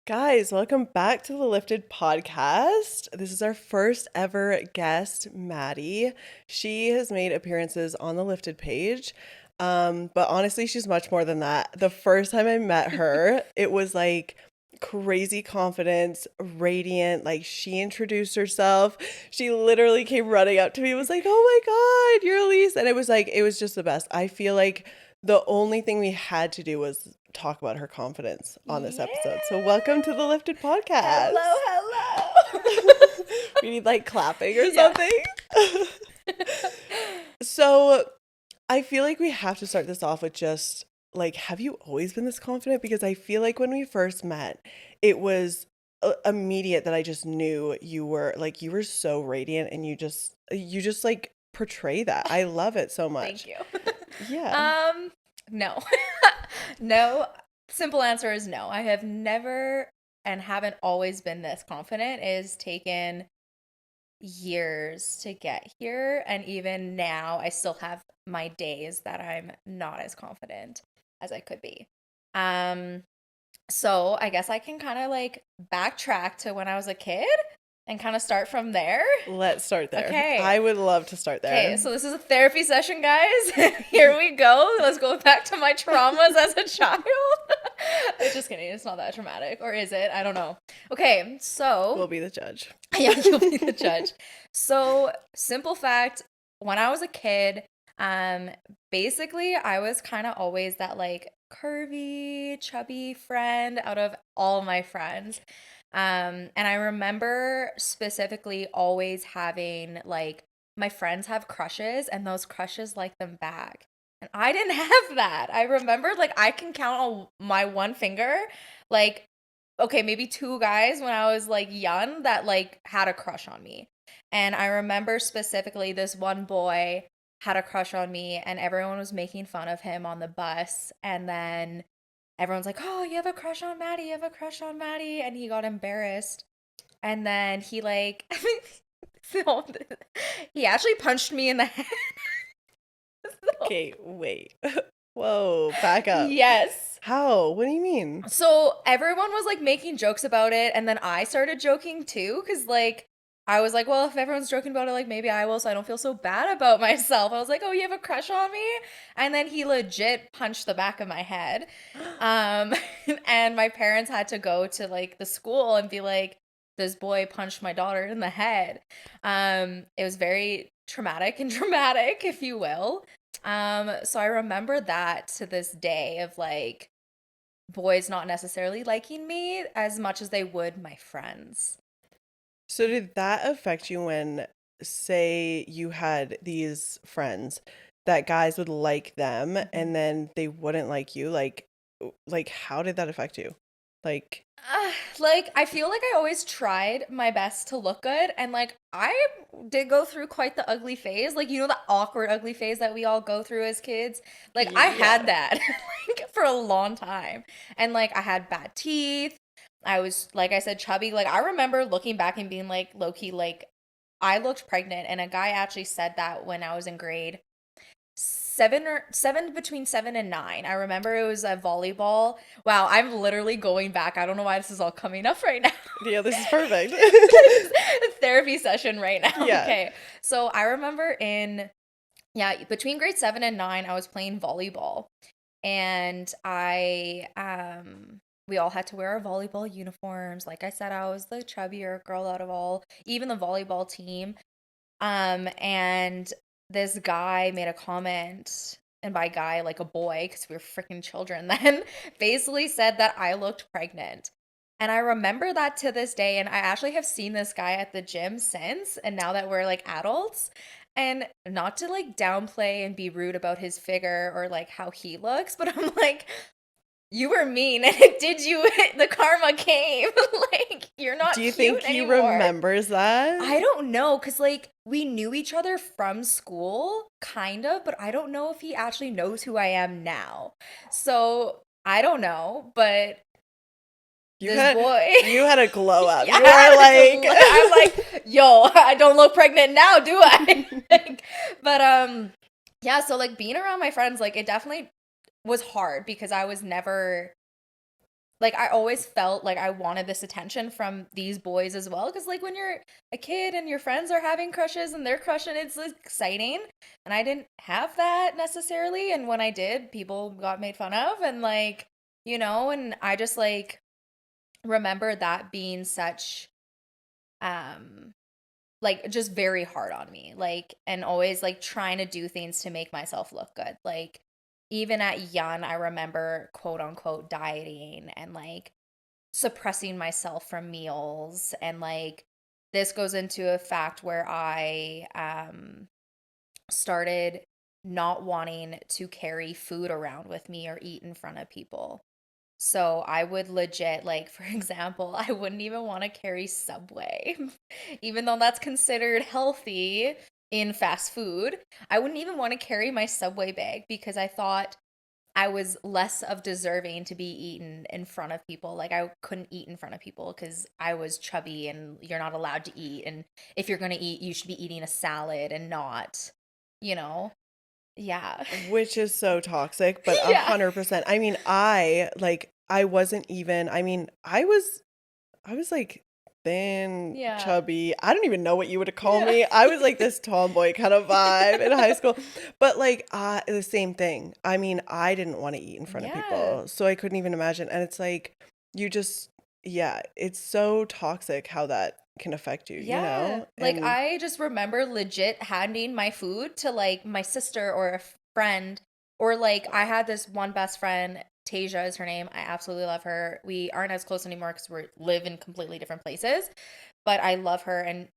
Guys, welcome back to the Lifted podcast. This is our first ever guest, Maddie. She has made appearances on the Lifted page, but honestly, she's much more than that. The first time I met her, it was like crazy confidence, radiant. Like she introduced herself. She literally came running up to me and was like, "Oh my God, you're Elise." And it was just the best. I feel like the only thing we had to do was talk about her confidence on this episode. So welcome to the Yeah. Lifted podcast. Hello. We need like clapping or Yeah. something. So I feel like we have to start this off with just like, have you always been this confident? Because I feel like when we first met, it was immediate that I just knew you were so radiant and you just like portray that. I love it so much. Thank you. Yeah. No. No. Simple answer is no. I have never and haven't always been this confident. It has taken years to get here, and even now I still have my days that I'm not as confident as I could be. Um so I guess I can kind of like backtrack to when I was a kid and kind of start from there. Let's start there. Okay. I would love to start there. Okay, so this is a therapy session, guys. Here we go. Let's go back to my traumas as a child. Just kidding. It's not that traumatic. Or is it? I don't know. Okay, so. We'll be the judge. Yeah, you'll be the judge. So, simple fact, when I was a kid, basically I was kind of always that like curvy, chubby friend out of all my friends. And I remember specifically always having like my friends have crushes and those crushes like them back. And I didn't have that. I remember like I can count on my one finger, like, okay, maybe two guys when I was like young that like had a crush on me. And I remember specifically this one boy had a crush on me and everyone was making fun of him on the bus. And then everyone's like, "Oh, you have a crush on Maddie, you have a crush on Maddie." And he got embarrassed. And then he like he actually punched me in the head. Okay, wait. Whoa, back up. Yes. How? What do you mean? So everyone was like making jokes about it, and then I started joking too, because like I was like, well, if everyone's joking about it, like maybe I will, so I don't feel so bad about myself. I was like, "Oh, you have a crush on me?" And then he legit punched the back of my head. And my parents had to go to like the school and be like, "This boy punched my daughter in the head." It was very traumatic and dramatic, if you will. So I remember that to this day of like boys not necessarily liking me as much as they would my friends. So did that affect you when, say, you had these friends that guys would like them and then they wouldn't like you? Like how did that affect you? Like, Like I feel like I always tried my best to look good, and like I did go through quite the ugly phase, like you know the awkward ugly phase that we all go through as kids. Like I yeah. had that like for a long time, and like I had bad teeth. I was, like I said, chubby. Like I remember looking back and being like low key, like I looked pregnant, and a guy actually said that when I was in grade seven, between 7 and 9. I remember it was a volleyball. Wow, I'm literally going back. I don't know why this is all coming up right now. Yeah, this is perfect. Therapy session right now. Yeah. Okay. So I remember between grade 7 and 9, I was playing volleyball. And we all had to wear our volleyball uniforms. Like I said, I was the chubbier girl out of all, even the volleyball team. And this guy made a comment, and by guy, like a boy, because we were freaking children then, basically said that I looked pregnant. And I remember that to this day. And I actually have seen this guy at the gym since. And now that we're like adults, and not to like downplay and be rude about his figure or like how he looks, but I'm like, you were mean and it did you the karma came. Like you're not Do you cute think he anymore. remembers that? I don't know, because like we knew each other from school, kind of, but I don't know if he actually knows who I am now. So I don't know, but You this had boy. you had a glow up. Yeah, You were like I'm like, yo, I don't look pregnant now, do I? Like, but yeah, so like being around my friends, like it definitely was hard because I was never like I always felt like I wanted this attention from these boys as well. Cause like when you're a kid and your friends are having crushes and they're crushing, it's like, exciting. And I didn't have that necessarily. And when I did, people got made fun of and like, and I just like remember that being such um like just very hard on me, like, and always like trying to do things to make myself look good. Like even at young, I remember quote unquote dieting and like suppressing myself from meals, and like this goes into a fact where I started not wanting to carry food around with me or eat in front of people. So I would legit, like, for example, I wouldn't even want to carry Subway, even though that's considered healthy in fast food. I wouldn't even want to carry my Subway bag because I thought I was less of deserving to be eaten in front of people. Like, I couldn't eat in front of people because I was chubby and you're not allowed to eat. And if you're going to eat, you should be eating a salad and not, you know? Yeah. Which is so toxic, but Yeah. 100%. I mean, I wasn't even, I mean, I was like thin, Yeah. chubby. I don't even know what you would call Yeah. me. I was like this tomboy kind of vibe in high school. But like the same thing. I mean, I didn't want to eat in front of Yeah. people. So I couldn't even imagine. And it's like you just yeah, it's so toxic how that can affect you, you Yeah. know? Like And I just remember legit handing my food to like my sister or a friend, or like I had this one best friend, Tasia is her name. I absolutely love her. We aren't as close anymore because we live in completely different places, but I love her, and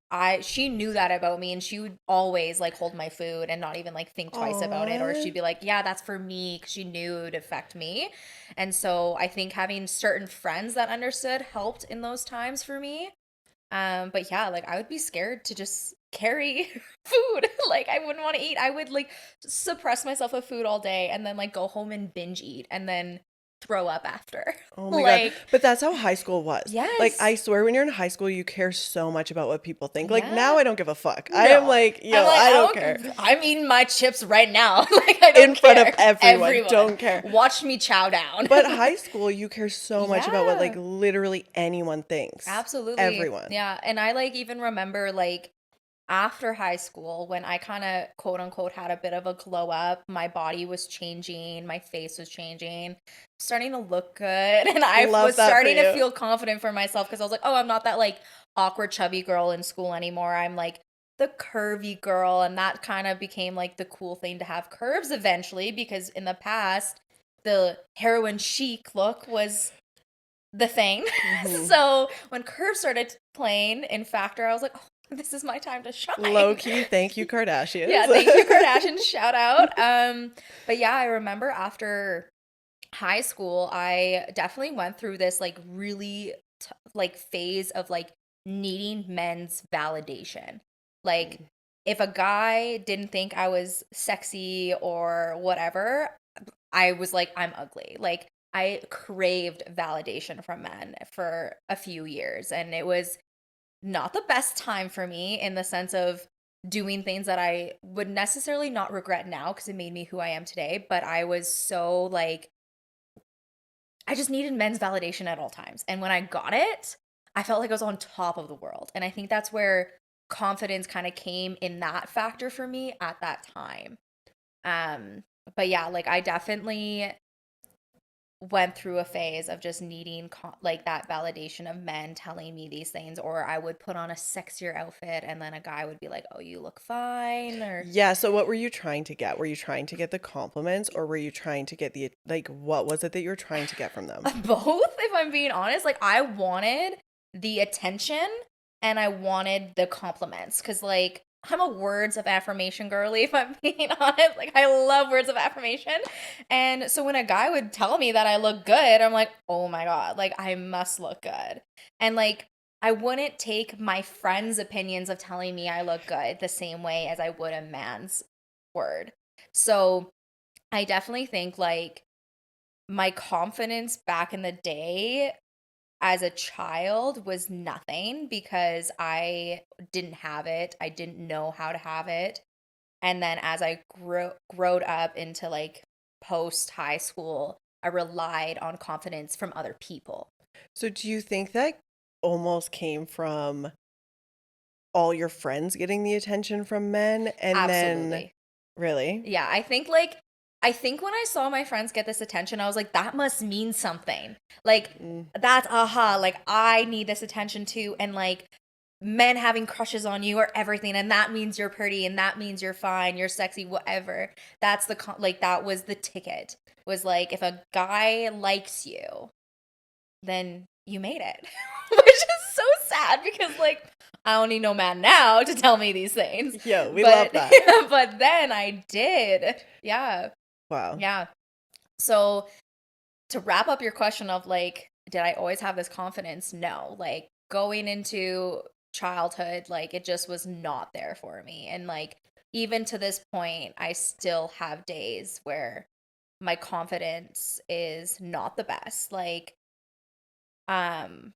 she knew that about me, and she would always like hold my food and not even like think twice about it, or aw. she'd be like, "Yeah, that's for me," because she knew it would affect me. And so I think having certain friends that understood helped in those times for me. But yeah, like I would be scared to just carry food. Like I wouldn't want to eat. I would like suppress myself with food all day and then like go home and binge eat and then throw up after. Oh my God. Like, But that's how high school was. Like, I yes. swear, when you're in high school, you care so much about what people think. Like, now Yeah. I don't give a fuck. I am No. like, I'm yo, like, I don't care. I'm eating my chips right now. Like, I In don't front of care. everyone, Everyone, don't care. watch me chow down. But high school, you care so much about what, like, Yeah. literally anyone thinks. Absolutely. Everyone. Yeah. And I like even remember like after high school when I kind of quote unquote had a bit of a glow up, my body was changing, my face was changing, starting to look good. And I Love was that for starting to you. feel confident for myself because I was like, oh, I'm not that like awkward, chubby girl in school anymore. I'm like the curvy girl. And that kind of became like the cool thing to have curves eventually because in the past, the heroin chic look was the thing. Hmm. So when curves started playing in Factor, I was like, oh, this is my time to Low shine. key, thank you, Yeah, thank you, Kardashians. Kardashian. Shout out. But yeah, I remember after high school, I definitely went through this like really like phase of like needing men's validation. Like if a guy didn't think I was sexy or whatever, I was like, I'm ugly. Like I craved validation from men for a few years. And it was not the best time for me in the sense of doing things that I would necessarily not regret now because it made me who I am today. But I was so like, I just needed men's validation at all times. And when I got it, I felt like I was on top of the world. And I think that's where confidence kind of came in that factor for me at that time. Um, but yeah, like I definitely went through a phase of just needing like that validation of men telling me these things, or I would put on a sexier outfit and then a guy would be like, "Oh, you look fine," or Yeah, so what were you trying to get? Were you trying to get the compliments or were you trying to get the, like, what was it that you were trying to get from them? both, if I'm being honest. Like I wanted the attention and I wanted the compliments cuz like I'm a words of affirmation girly, if I'm being honest. Like I love words of affirmation. And so when a guy would tell me that I look good, I'm like, "Oh my god, like I must look good." And like I wouldn't take my friends' opinions of telling me I look good the same way as I would a man's word. So I definitely think like my confidence back in the day as a child was nothing because I didn't have it. I didn't know how to have it. And then as I growed up into like post high school, I relied on confidence from other people. So do you think that almost came from all your friends getting the attention from men and then Absolutely. really? Yeah, I think when I saw my friends get this attention, I was like, that must mean something. Like Mm. that's aha, like I need this attention too. And like men having crushes on you or everything, and that means you're pretty, and that means you're fine, you're sexy, whatever. That's like that was the ticket. Was like if a guy likes you, then you made it. Which is so sad because like I don't need no man now to tell me these things. Yo, we love But that. but then I did. Yeah. Wow. Yeah. So to wrap up your question of like, did I always have this confidence? No. Like going into childhood, like it just was not there for me. And like even to this point, I still have days where my confidence is not the best. Um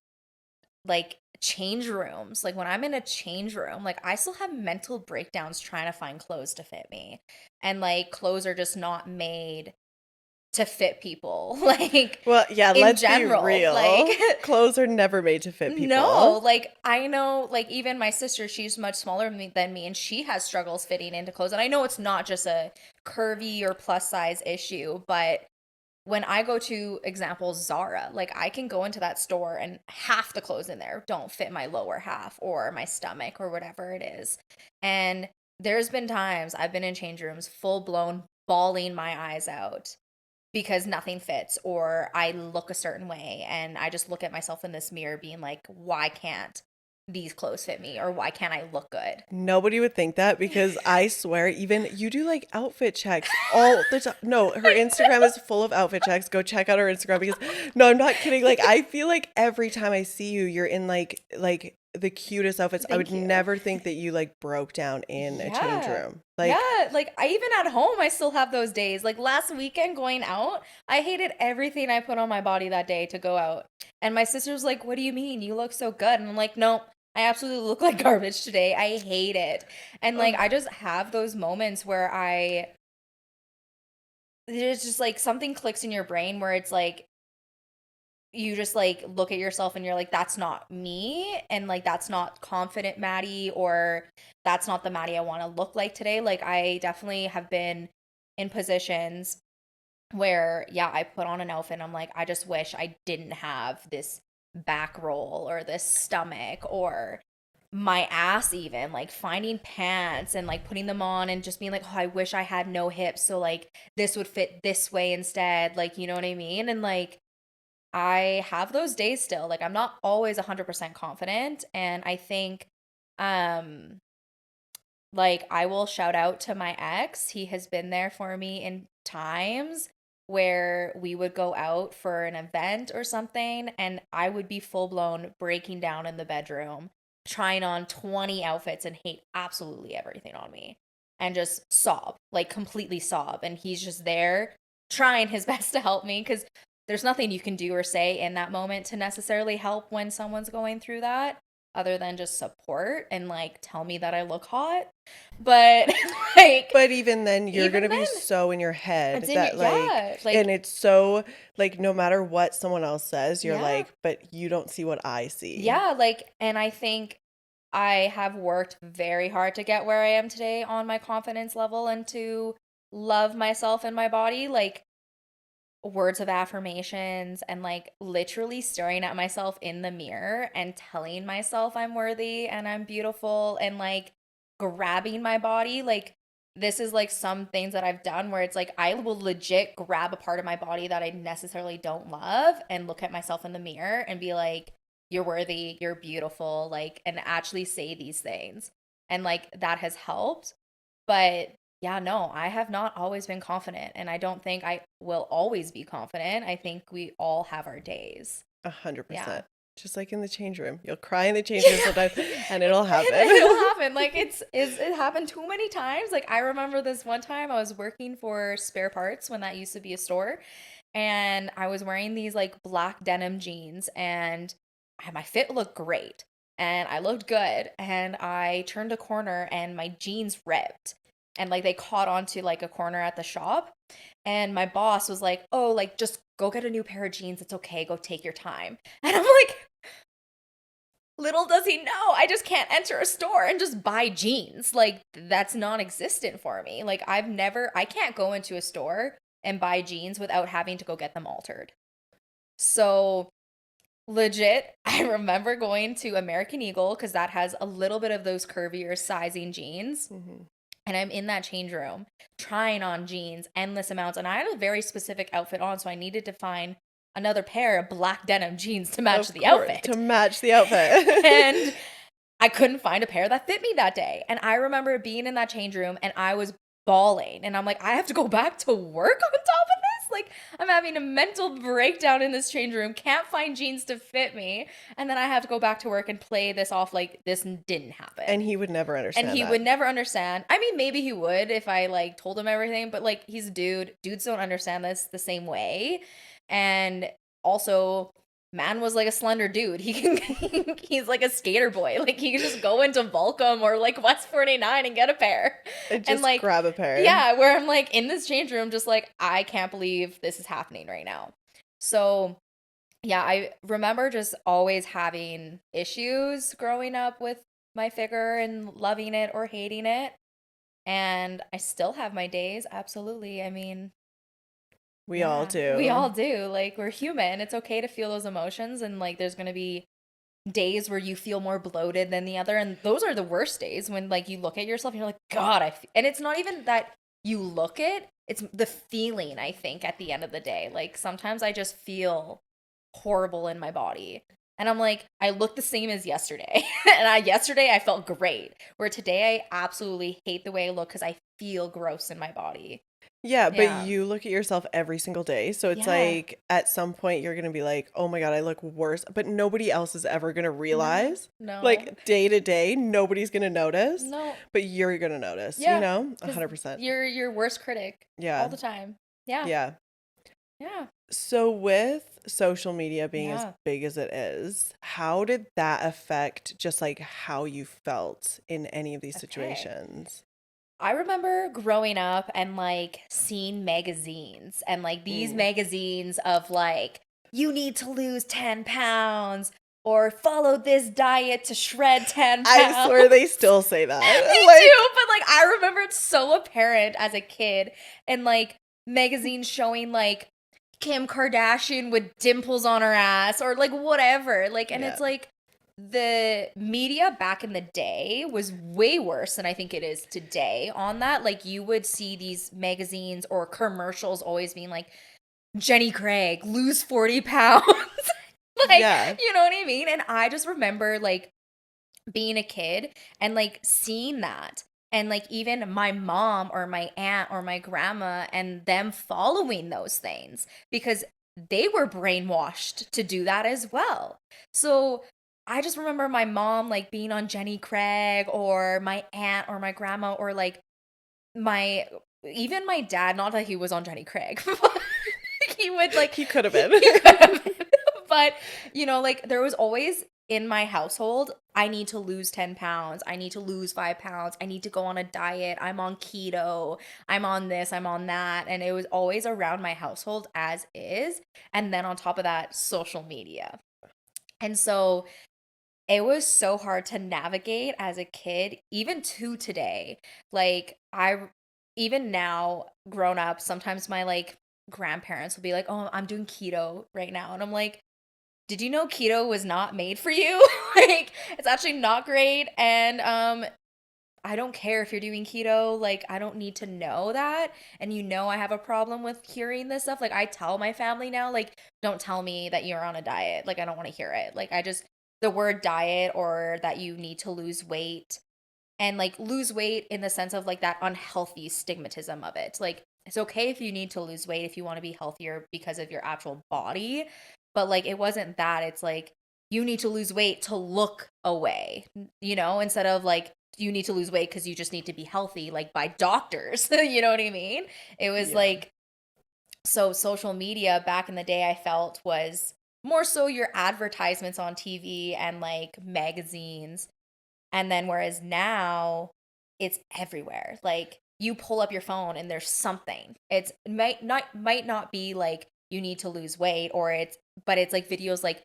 like change rooms, like when I'm in a change room, like I still have mental breakdowns trying to find clothes to fit me, and like clothes are just not made to fit people like Well, yeah, in let's be general, real. like Clothes are never made to fit no, people. like I know, like even my sister, she's much smaller than me, and she has struggles fitting into clothes, and I know it's not just a curvy or plus size issue, but when I go to, example, Zara, like I can go into that store and half the clothes in there don't fit my lower half or my stomach or whatever it is. And there's been times I've been in change rooms full blown bawling my eyes out because nothing fits, or I look a certain way and I just look at myself in this mirror being like, why can't these clothes fit me, or why can't I look good? Nobody would think that because I swear, even you do like outfit checks all the time. No, her Instagram is full of outfit checks. Go check out her Instagram because no, I'm not kidding. Like I feel like every time I see you, you're in like the cutest outfits. I would Thank you. never think that you like broke down in a change Yeah. room. Like, Yeah, like I even at home I still have those days. Like last weekend going out, I hated everything I put on my body that day to go out. And my sister's like, "What do you mean? You look so good." And I'm like, "No, I absolutely look like garbage today. I hate it." And like ugh, I just have those moments where I there's just like something clicks in your brain where it's like you just like look at yourself and you're like, that's not me, and like that's not confident Maddie, or that's not the Maddie I want to look like today. Like I definitely have been in positions where yeah, I put on an outfit and I'm like, I just wish I didn't have this back roll or this stomach or my ass, even like finding pants and like putting them on and just being like, oh, I wish I had no hips so like this would fit this way instead, like you know what I mean. And like I have those days still. Like I'm not always 100% confident, and I think um like I will shout out to my ex. He has been there for me in times where we would go out for an event or something and I would be full blown breaking down in the bedroom, trying on 20 outfits and hate absolutely everything on me and just sob, like completely sob, and he's just there trying his best to help me cuz there's nothing you can do or say in that moment to necessarily help when someone's going through that other than just support and like tell me that I look hot. But like but even then, you're even gonna be then, so in your it's head in your that like, yeah, and like it's so like no matter what someone else says, you're yeah. like, but you don't see what I see. Yeah, like and I think I have worked very hard to get where I am today on my confidence level and to love myself and my body. Like words of affirmations and like literally staring at myself in the mirror and telling myself I'm worthy and I'm beautiful and like grabbing my body. Like this is like some things that I've done where it's like I will legit grab a part of my body that I necessarily don't love and look at myself in the mirror and be like, you're worthy, you're beautiful, like, and actually say these things. And like that has helped. But yeah, no, I have not always been confident, and I don't think I will always be confident. I think we all have our days. Yeah. 100%. Just like in the change room. You'll cry in the change room sometimes and it'll happen. It'll happen. Like it happened too many times. Like I remember this one time I was working for Spare Parts when that used to be a store, and I was wearing these like black denim jeans, and my fit looked great and I looked good, and I turned a corner and my jeans ripped and like they caught onto like a corner at the shop, And my boss was like, "Oh, like just go get a new pair of jeans. It's okay. Go take your time." And I'm like, little does he know, I just can't enter a store and just buy jeans. Like that's non-existent for me. Like I can't go into a store and buy jeans without having to go get them altered. So legit, I remember going to American Eagle because that has a little bit of those curvier sizing jeans. Mhm. And I'm in that change room trying on jeans, endless amounts. And I had a very specific outfit on, so I needed to find another pair of black denim jeans to match Of the course, to outfit. match the outfit. And I couldn't find a pair that fit me that day. And I remember being in that change room and I was bawling. And I'm like, I have to go back to work on top of this? Like, I'm having a mental breakdown in this change room, can't find jeans to fit me. And then I have to go back to work and play this off like this didn't happen. And he would never And understand he that. would never understand. I mean, maybe he would if I like told him everything, but like he's a dude. Dudes don't understand this the same way. And also, man was like a slender dude. He can he's like a skater boy. Like he can just go into Volcom or like West 49 and get a pair. And And just like grab a pair. yeah, where I'm like in this change room just like I can't believe this is happening right now. So yeah, I remember just always having issues growing up with my figure and loving it or hating it. And I still have my days, absolutely. I mean, We all yeah, we all do. do. Like, we're human. It's okay to feel those emotions. And, like, there's going to be days where you feel more bloated than the other. And those are the worst days when, like, you look at yourself and you're like, God, and it's not even that you look it, it's the feeling, I think, at the end of the day. Like, sometimes I just feel horrible in my body. And I'm like, I look the same as yesterday. And yesterday I felt great. Where today I absolutely hate the way I look because I feel gross in my body. Yeah, but Yeah. you look at yourself every single day. So it's Yeah. like at some point you're going to be like, oh my God, I look worse. But nobody else is ever going to realize. No. Like day to day, nobody's going to notice. No. But you're going to notice, Yeah. 'Cause 100%. you're your worst critic all Yeah. the time. Yeah. Yeah. Yeah. So with social media being as Yeah. big as it is, how did that affect just like how you felt in any of these Okay. situations? I remember growing up and like seeing magazines and like these Mm. magazines of like, you need to lose 10 pounds or follow this diet to shred 10 pounds. I swear they still say that. Me Like, too, but like I remember it's so apparent as a kid and like magazines showing like Kim Kardashian with dimples on her ass or like whatever. Like, and Yeah. it's like the media back in the day was way worse than I think it is today on that. Like, you would see these magazines or commercials always being like, Jenny Craig, lose 40 pounds. Like, Yeah. you know what I mean? And I just remember like being a kid and like seeing that. And like even my mom or my aunt or my grandma and them following those things because they were brainwashed to do that as well. So I just remember my mom like being on Jenny Craig or my aunt or my grandma or like my even my dad, not that he was on Jenny Craig, but he would like He could have been. he could have been. But like there was always in my household, I need to lose 10 pounds. I need to lose 5 pounds. I need to go on a diet. I'm on keto. I'm on this. I'm on that. And it was always around my household as is. And then on top of that, social media. And so it was so hard to navigate as a kid, even to today. Like, even now, grown up, sometimes my like grandparents will be like, oh, I'm doing keto right now. And I'm like, did you know keto was not made for you? Like, it's actually not great. And I don't care if you're doing keto. Like, I don't need to know that. And I have a problem with hearing this stuff. Like, I tell my family now, like, don't tell me that you're on a diet. Like, I don't want to hear it. Like, the word diet or that you need to lose weight and like lose weight in the sense of like that unhealthy stigmatism of it. Like, it's okay if you need to lose weight if you want to be healthier because of your actual body. But like, it wasn't that. It's like, you need to lose weight to look away, instead of like, you need to lose weight because you just need to be healthy, like by doctors. You know what I mean? It was Yeah. like, so social media back in the day, I felt was more so your advertisements on TV and like magazines. And then whereas now it's everywhere. Like, you pull up your phone and there's something. It might not be like you need to lose weight, but it's like videos like,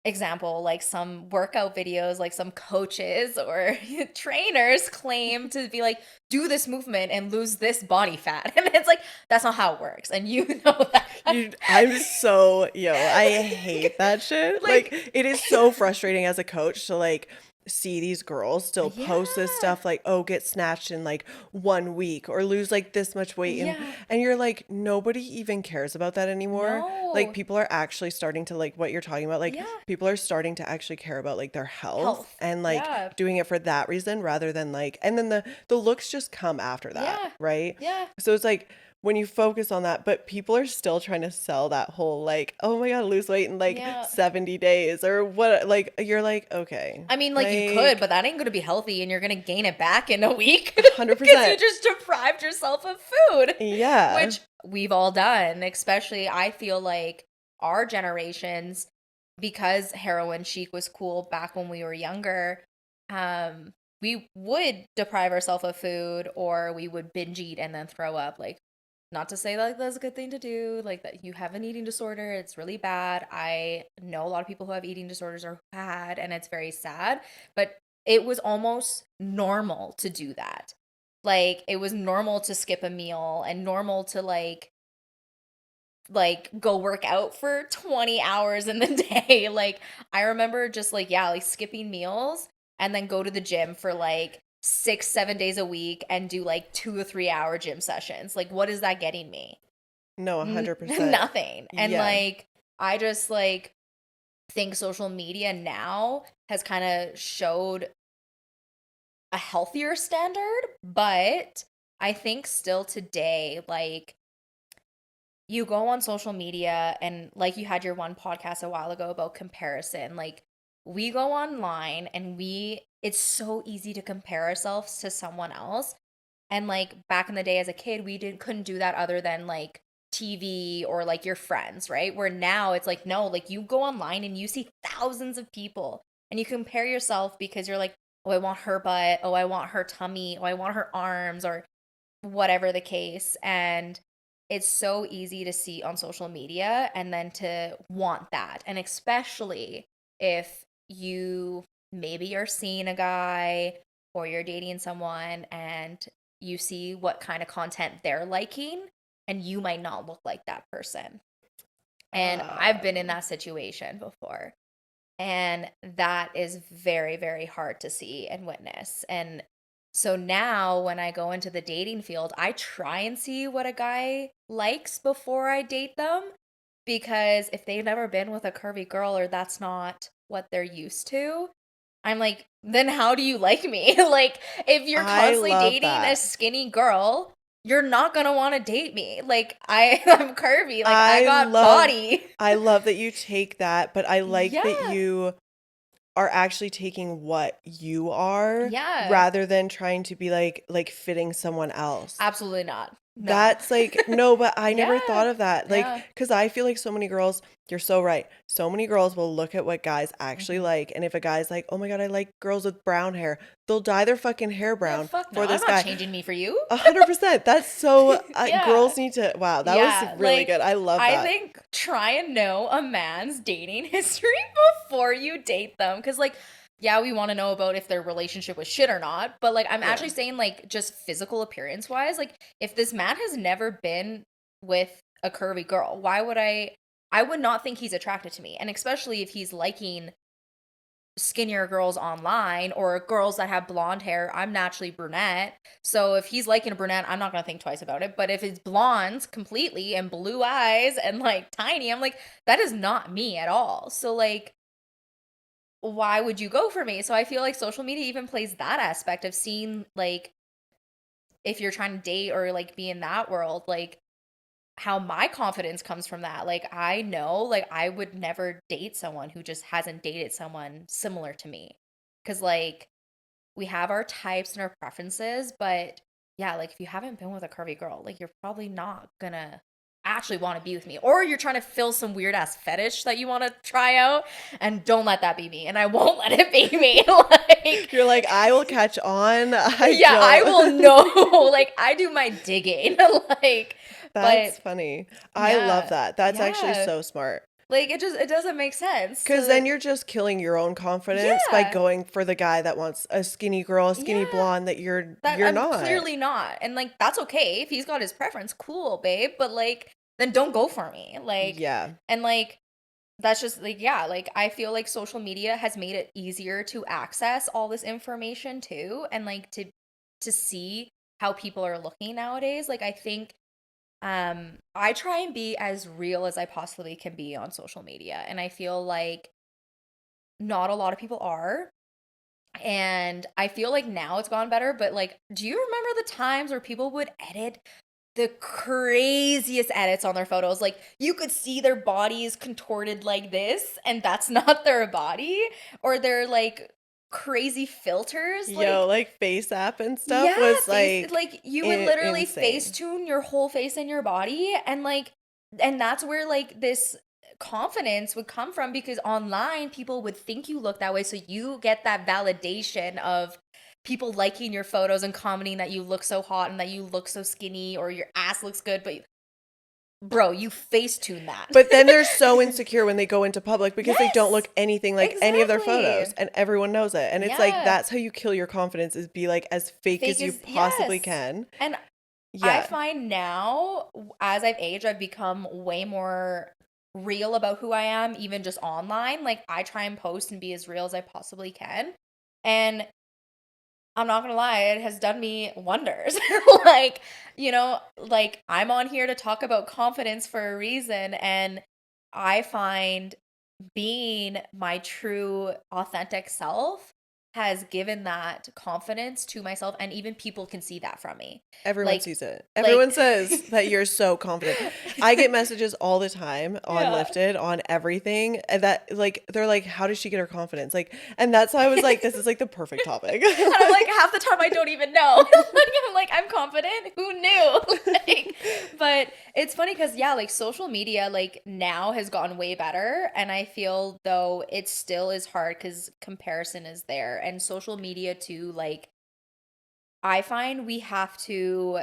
example, like some workout videos, like some coaches or trainers claim to be like, do this movement and lose this body fat. And it's like, that's not how it works. And you know that. I'm so, I hate that shit. Like, Like, it is so frustrating as a coach to like see these girls still post this yeah, stuff like, oh, get snatched in like 1 week or lose like this much weight. And yeah, you're like, nobody even cares about that anymore. Like, no, people are actually starting to like what you're talking about. Like, yeah, people are starting to actually care about like their health health, and like yeah, doing it for that reason rather than like, and then the looks just come after that, yeah, right? yeah, So it's like, when you focus on that, but people are still trying to sell that whole like, oh my God, lose weight in like yeah. 70 days or what, like you're like, okay, I mean, like you could, like but that ain't gonna be healthy, and you're gonna gain it back in a week because you 100%. just deprived yourself of food, Yeah. which we've all done. Especially, I feel like our generations, because heroin chic was cool back when we were younger. We would deprive ourselves of food, or we would binge eat and then throw up. Like, not to say like that's a good thing to do, like that you have an eating disorder, it's really bad. I know a lot of people who have eating disorders or who had, and it's very sad, but it was almost normal to do that. Like, it was normal to skip a meal and normal to go work out for 20 hours in the day. Like, I remember just like, yeah, like skipping meals and then go to the gym for like 6 7 days a week and do like 2 or 3 hour gym sessions. Like, what is that getting me? No, 100%. Nothing. And Yeah. like, I just like think social media now has kind of showed a healthier standard, but I think still today, like, you go on social media and like you had your one podcast a while ago about comparison. Like, we go online and it's so easy to compare ourselves to someone else. And like back in the day as a kid, we didn't couldn't do that other than like TV or like your friends, right? Where now it's like, no, like you go online and you see thousands of people and you compare yourself because you're like, oh, I want her butt, oh, I want her tummy, oh, I want her arms, or whatever the case. And it's so easy to see on social media and then to want that. And especially if you maybe are seeing a guy or you're dating someone and you see what kind of content they're liking, and you might not look like that person. And I've been in Um, that situation before. And that is very, very hard to see and witness. And so now when I go into the dating field, I try and see what a guy likes before I date them. Because if they've never been with a curvy girl or that's not what they're used to, I'm like, then how do you like me? Like, if you're I constantly love dating a that. skinny girl, you're not gonna want to date me. Like, I'm curvy, like I I got love body. I love that you take that, but I like that Yeah. you are actually taking what you are Yeah. rather than trying to be like fitting someone else. Absolutely not. No. That's like, no, but I never thought Yeah. of that. Like, Yeah. because I feel like so many girls, you're so right. So many girls will look at what guys actually Mhm. like. And if a guy's like, oh my God, I like girls with brown hair, they'll dye their fucking hair Yeah, brown fuck no. for I'm this not guy. changing me for you. 100%. That's so, Yeah. girls need to, wow, that was Yeah. really Like, good. I love I that. think try and know a man's dating history before you date them. Cause, like, yeah, we want to know about if their relationship was shit or not. But, like, I'm Yeah. actually saying, like, just physical appearance wise, like, if this man has never been with a curvy girl, why would I would not think he's attracted to me. And especially if he's liking skinnier girls online or girls that have blonde hair. I'm naturally brunette. So if he's liking a brunette, I'm not going to think twice about it. But if it's blonde completely and blue eyes and like tiny, I'm like, that is not me at all. So, like, why would you go for me? So I feel like social media even plays that aspect of seeing, like, if you're trying to date or like be in that world, like, how my confidence comes from that. Like, I know, like, I would never date someone who just hasn't dated someone similar to me. Cause, like, we have our types and our preferences, but yeah, like, if you haven't been with a curvy girl, like, you're probably not gonna actually want to be with me, or you're trying to fill some weird ass fetish that you want to try out, and don't let that be me, and I won't let it be me. Like, You're like, I will catch on. I yeah, I will don't. know. Like, I do my digging. Like, That's but funny. I love yeah, that. That's actually yeah. so smart. Like, it doesn't make sense Because then to, you're just killing your own confidence by yeah, going for the guy that wants a skinny girl, a skinny yeah. blonde that you're That you're I'm not. clearly not. And like, that's okay. If he's got his preference, cool, babe. But like, then don't go for me. Like, Yeah. and like, that's just like, yeah, like I feel like social media has made it easier to access all this information too, and like to see how people are looking nowadays. Like, I think I try and be as real as I possibly can be on social media, and I feel like not a lot of people are. And I feel like now it's gone better, but like, do you remember the times where people would edit the craziest edits on their photos? Like, you could see their bodies contorted like this, and that's not their body, or their like crazy filters. Yo, Like, like Face App and stuff yeah, was face, like like you would literally insane. Facetune your whole face and your body, and like, and that's where like this confidence would come from, because online people would think you look that way, so you get that validation of people liking your photos and commenting that you look so hot and that you look so skinny or your ass looks good, but bro, you Facetune that. But then they're so insecure when they go into public because they don't Yes, look anything like any of their photos exactly. and everyone knows it. And it's like Yeah, that's how you kill your confidence is be like as fake as fake you is, possibly yes. can. And I Yeah. find now, as I've aged, I've become way more real about who I am, even just online. Like, I try and post and be as real as I possibly can. And I'm not gonna lie, it has done me wonders. Like, like, I'm on here to talk about confidence for a reason. And I find being my true, authentic self has given that confidence to myself, and even people can see that from me. Everyone Like, sees it. like, Everyone says that you're so confident. I get messages all the time on yeah. Lifted, on everything, and that like they're like, "How does she get her confidence?" Like, and that's why I was like, "This is like the perfect topic." And I'm like, half the time I don't even know. Like, I'm like, I'm confident. Who knew? Like, but it's funny because, yeah, like social media, like now has gotten way better. And I feel though it still is hard because comparison is there. And social media too, like, I find we have to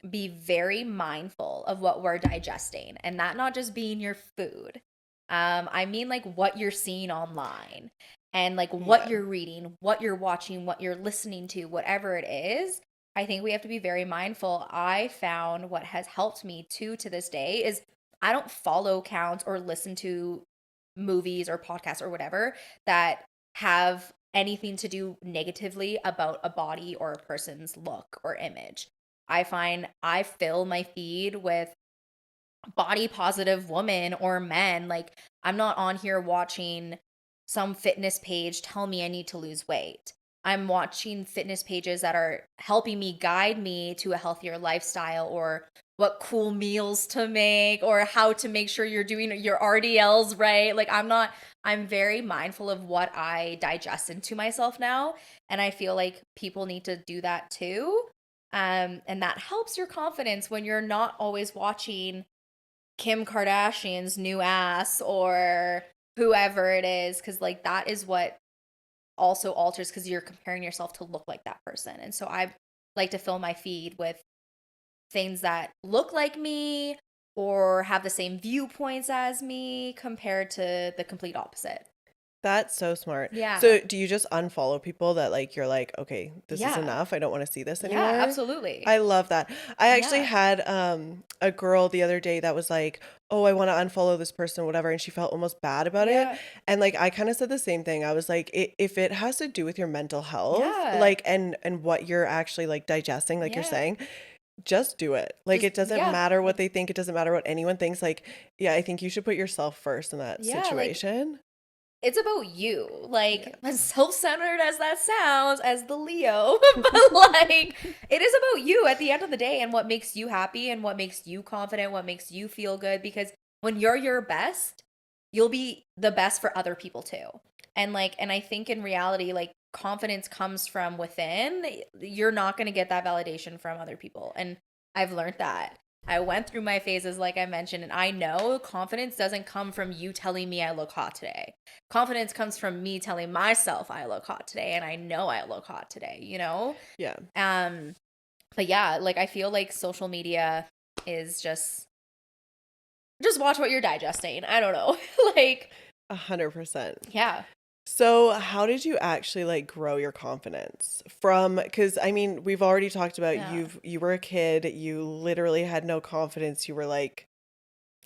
be very mindful of what we're digesting, and that not just being your food. I mean like what you're seeing online, and like what Yeah. you're reading, what you're watching, what you're listening to, whatever it is. I think we have to be very mindful. I found what has helped me too to this day is I don't follow accounts or listen to movies or podcasts or whatever that have anything to do negatively about a body or a person's look or image. I find I fill my feed with body positive women or men. Like, I'm not on here watching some fitness page tell me I need to lose weight. I'm watching fitness pages that are helping me guide me to a healthier lifestyle, or what cool meals to make, or how to make sure you're doing your RDLs right. Like, I'm very mindful of what I digest into myself now. And I feel like people need to do that too. And that helps your confidence when you're not always watching Kim Kardashian's new ass or whoever it is, because like that is what also alters, because you're comparing yourself to look like that person. And so I like to fill my feed with things that look like me or have the same viewpoints as me, compared to the complete opposite. That's so smart. Yeah. So, do you just unfollow people that like you're like, "Okay, this is Yeah. enough. I don't want to see this Yeah, anymore." absolutely. I love that. I actually Yeah. had a girl the other day that was like, "Oh, I want to unfollow this person whatever," and she felt almost bad about it. Yeah. And like I kind of said the same thing. I was like, if it has to do with your mental health, Yeah. like and what you're actually like digesting, like you're Yeah. saying, just do it. Like Just, it doesn't yeah. matter what Like, they think, it doesn't matter what anyone thinks. Like, yeah, I think you should put yourself first in that yeah. Like, situation. it's about you. Yeah. Like, as self-centered as that sounds, as the Leo, but like, it is about you at the end of the day, and what makes you happy and what makes you confident, what makes you feel good. Because when you're your best, you'll be the best for other people too. And like, and I think in reality, like, confidence comes from within. You're not going to get that validation from other people. And I've learned that. I went through my phases, like I mentioned, and I know confidence doesn't come from you telling me I look hot today. Confidence comes from me telling myself I look hot today, and I know I look hot today, you know? Yeah. But yeah, like I feel like social media is just watch what you're digesting. I don't know. Like, 100%. yeah. So, how did you actually like grow your confidence from, because I mean, we've already talked about Yeah. you were a kid, you literally had no confidence, you were like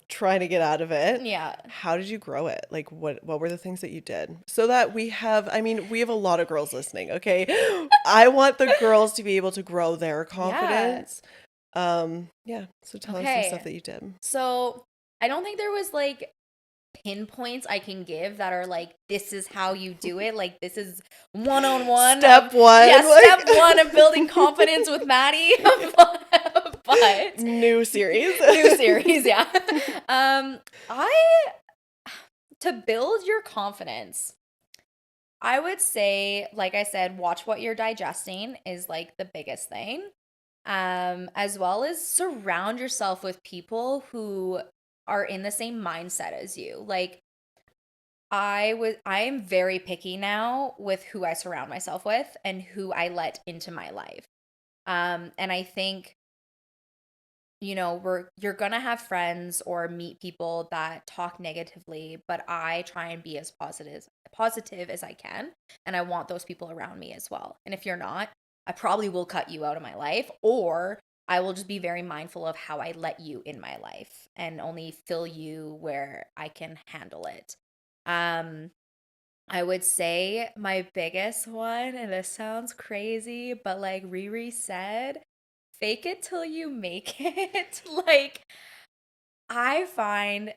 trying to get out of it. Yeah. How did you grow it? Like what were the things that you did? So that we have, I mean, we have a lot of girls listening, okay? I want the girls to be able to grow their Yeah. confidence. Yeah, so tell us some stuff Okay. that you did. So I don't think there was like pinpoints I can give that are like, this is how you do it. Like, this is one-on-one Step of, one, yeah, like step one of building confidence with Maddie. But new series. new series, yeah. I to build your confidence, I would say, like I said, watch what you're digesting is like the biggest thing. As well as surround yourself with people who are in the same mindset as you. Like I am very picky now with who I surround myself with and who I let into my life. And I think, you're gonna have friends or meet people that talk negatively, but I try and be as positive as I can, and I want those people around me as well. And if you're not, I probably will cut you out of my life, or I will just be very mindful of how I let you in my life and only fill you where I can handle it. Um I would say my biggest one, and this sounds crazy, but like Riri said, fake it till you make it. Like, I find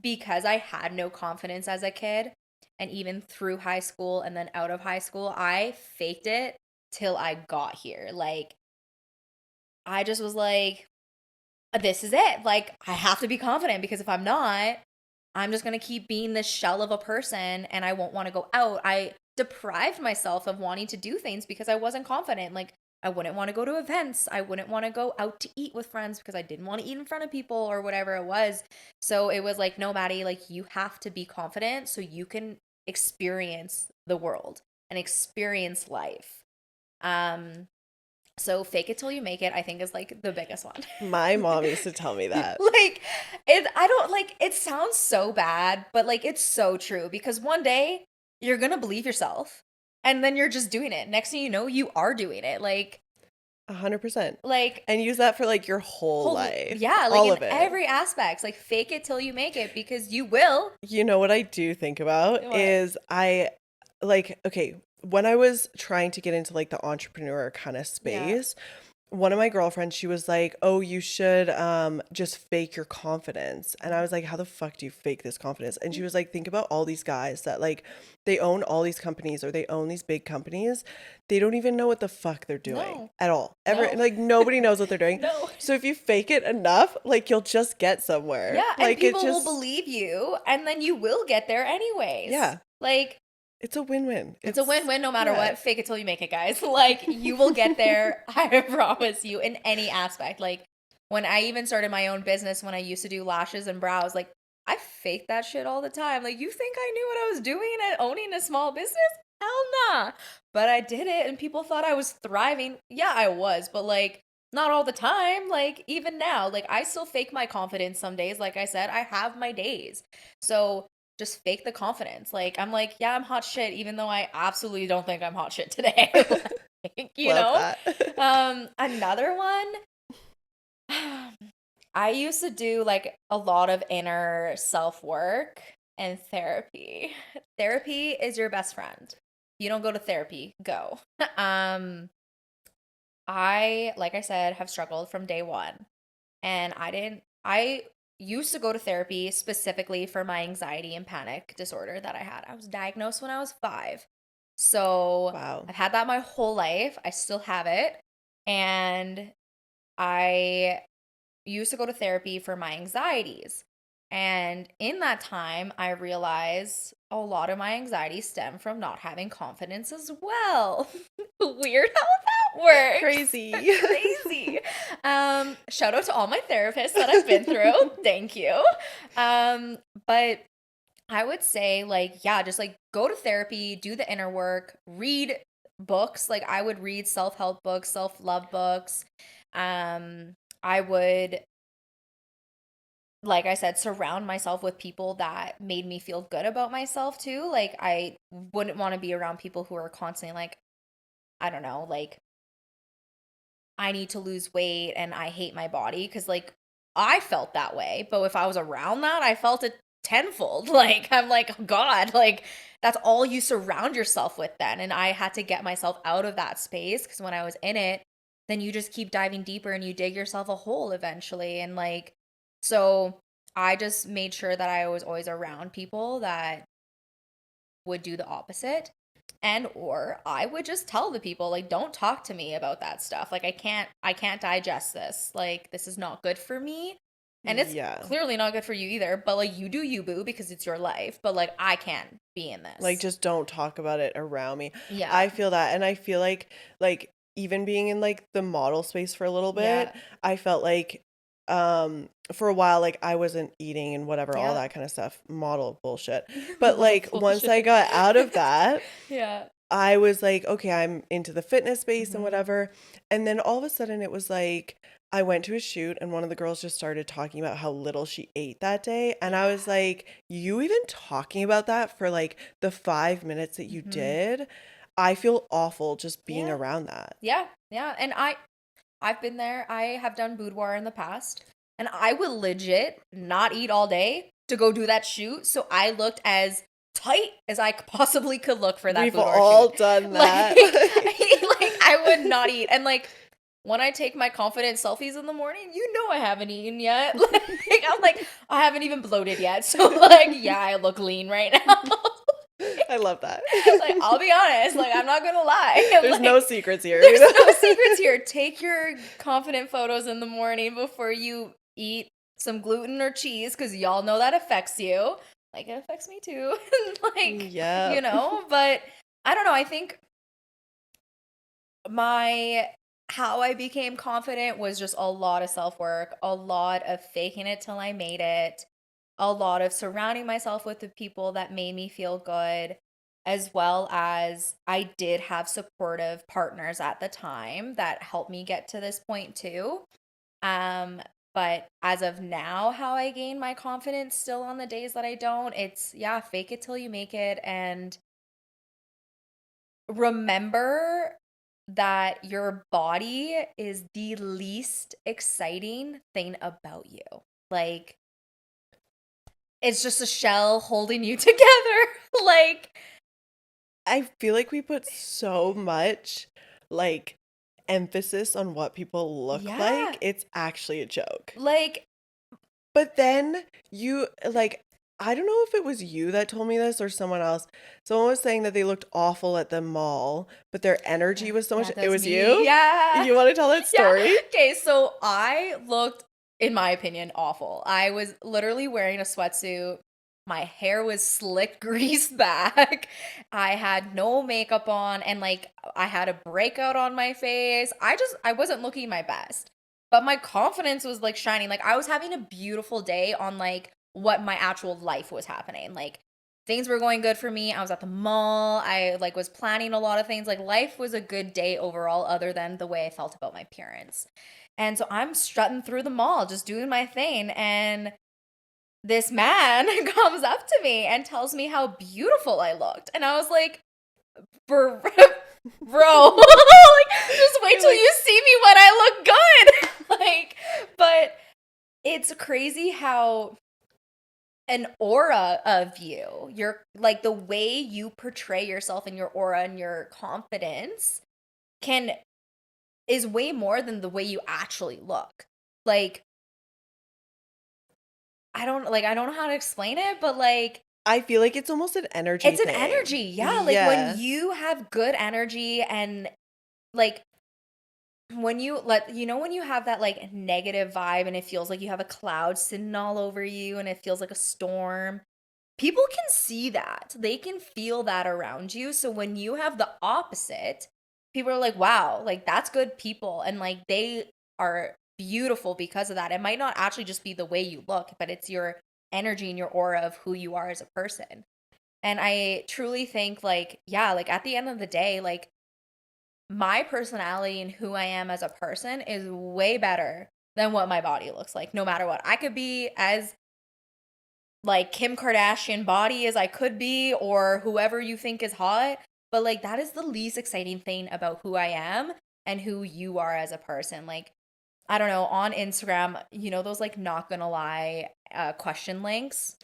because I had no confidence as a kid, and even through high school and then out of high school, I faked it till I got here. Like, I just was like, this is it. Like, I have to be confident because if I'm not, I'm just going to keep being this shell of a person and I won't want to go out. I deprived myself of wanting to do things because I wasn't confident. Like, I wouldn't want to go to events. I wouldn't want to go out to eat with friends because I didn't want to eat in front of people or whatever it was. So it was like, no, Maddie, like you have to be confident so you can experience the world and experience life. Um, so fake it till you make it, I think is like the biggest one. My mom used to tell me that. Like I don't like it sounds so bad, but like it's so true because one day you're going to believe yourself and then you're just doing it. Next thing you know, you are doing it. 100%. Like And use that for like your whole life. yeah, like all in of it. every aspect. Like fake it till you make it because you will. You know what I do think about What? is okay, when I was trying to get into like the entrepreneur kind of space, one of my girlfriends, she was like, "Oh, you should just fake your confidence." And I was like, "How the fuck do you fake this confidence?" And she was like, "Think about all these guys that like they own all these companies or they own these big companies. They don't even know what the fuck they're doing No. at all. Ever No. like nobody knows what they're doing. No. So if you fake it enough, like you'll just get somewhere. Yeah, and Like people will believe you and then you will get there anyways. Yeah. Like It's a win-win. it's a win-win no matter yeah. what. Fake it till you make it, guys. Like, you will get there, I promise you, in any aspect. Like, when I even started my own business, when I used to do lashes and brows, like, I faked that shit all the time. Like, you think I knew what I was doing at owning a small business? Hell nah. But I did it, and people thought I was thriving. Yeah, I was, but, like, not all the time. Like, even now, like, I still fake my confidence some days. Like I said, I have my days. So just fake the confidence. Like, I'm like, yeah, I'm hot shit, even though I absolutely don't think I'm hot shit today. Like, you Love know? that. Another one, I used to do like a lot of inner self work and therapy. Therapy is your best friend. You don't go to therapy, go. I, like I said, have struggled from day one. And I used to go to therapy specifically for my anxiety and panic disorder that I had. I was diagnosed when I was 5. So Wow. I've had that my whole life. I still have it. And I used to go to therapy for my anxieties. And in that time, I realized a lot of my anxiety stemmed from not having confidence as well. Weird how that works. Crazy. Crazy. Shout out to all my therapists that I've been through. Thank you. But I would say like, yeah, just like go to therapy, do the inner work, read books. Like I would read self-help books, self-love books. I would, like I said, surround myself with people that made me feel good about myself too. Like I wouldn't want to be around people who are constantly like, I don't know, like I need to lose weight and I hate my body because like I felt that way. But if I was around that, I felt it tenfold. Like I'm like, "Oh, God, like that's all you surround yourself with then. And I had to get myself out of that space because when I was in it, then you just keep diving deeper and you dig yourself a hole eventually. And like, so I just made sure that I was always around people that would do the opposite, and or I would just tell the people like don't talk to me about that stuff. Like I can't digest this. Like this is not good for me. And it's Yeah. clearly not good for you either, but like you do you, boo, because it's your life. But like I can't be in Like, this. just don't talk about it around me. Yeah. I feel that, and I feel like, even being in, like, the model space for a little bit, Yeah. I felt like, for a while, like, I wasn't eating and whatever, all Yeah. that kinda stuff, model bullshit. But, Little like, once I bullshit. got out of that, Yeah. I was like, "Okay, I'm into the fitness space and Mhm. whatever." And then all of a sudden it was like I went to a shoot and one of the girls just started talking about how little she ate that day, and I was Yeah. like, "You even talking about that for like the 5 minutes that you Mhm. did? I feel awful just being Yeah. around that." Yeah. Yeah. And I've been there. I have done boudoir in the past, and I would legit not eat all day to go do that shoot. So I looked as tight as I possibly could look for that We've boudoir shoot. all done Like, that. like I would not eat. And like when I take my confident selfies in the morning, you know I haven't eaten yet. Like I'm like I haven't even bloated yet. So like yeah, I look lean right now. I love that. Like I'll be honest, like I'm not gonna lie. There's no Like secrets here, there's no secrets here. Take your confident photos in the morning before you eat some gluten or cheese because y'all know that affects you. Like it affects me too. Like, Yep. but I don't know. I think my how I became confident was just a lot of self work, a lot of faking it till I made it, a lot of surrounding myself with the people that made me feel good, as well as I did have supportive partners at the time that helped me get to this point too. Um, but as of now, how I gain my confidence still on the days that I don't, it's yeah, fake it till you make it and remember that your body is the least exciting thing about you. Like it's just a shell holding you together. Like, I feel like we put so much, like, emphasis on what people look yeah. like, it's actually a joke. Like, But then like, I don't know if it was you that told me this or someone else. Someone was saying that they looked awful at the mall, but their energy was so much. that It was was me. you? Yeah. You want to tell that Yeah. story? Okay, so I looked, in my opinion, awful. I was literally wearing a sweatsuit. My hair was slick greased back. I had no makeup on and like I had a breakout on my face. I wasn't looking my best. But my confidence was like shining. Like I was having a beautiful day on like what my actual life was happening. Like things were going good for me. I was at the mall. I like was planning a lot of things. Like life was a good day overall other than the way I felt about my appearance. And so I'm strutting through the mall just doing my thing and this man comes up to me and tells me how beautiful I looked. And I was like, bro, like, just wait You're till like, you see me when I look good. Like, but it's crazy how an aura of you, your like the way you portray yourself and your aura and your confidence can is way more than the way you actually look. Like, I don't know how to explain it, but like I feel like it's almost an energy it's an thing. energy. Yeah, like when Yeah. you have good energy and like when you let when you have that like negative vibe and it feels like you have a cloud sitting all over you and it feels like a storm. People can see that. They can feel that around you. So when you have the opposite, people are like, "Wow, like that's good people." And like they are beautiful because of that. It might not actually just be the way you look, but it's your energy and your aura of who you are as a person. And I truly think like, yeah, like at the end of the day, like my personality and who I am as a person is way better than what my body looks like, no matter what. I could be as like Kim Kardashian body as I could be, or whoever you think is hot. But like that is the least exciting thing about who I am and who you are as a person. Like, I don't know, on Instagram, you know, those like not gonna lie question links.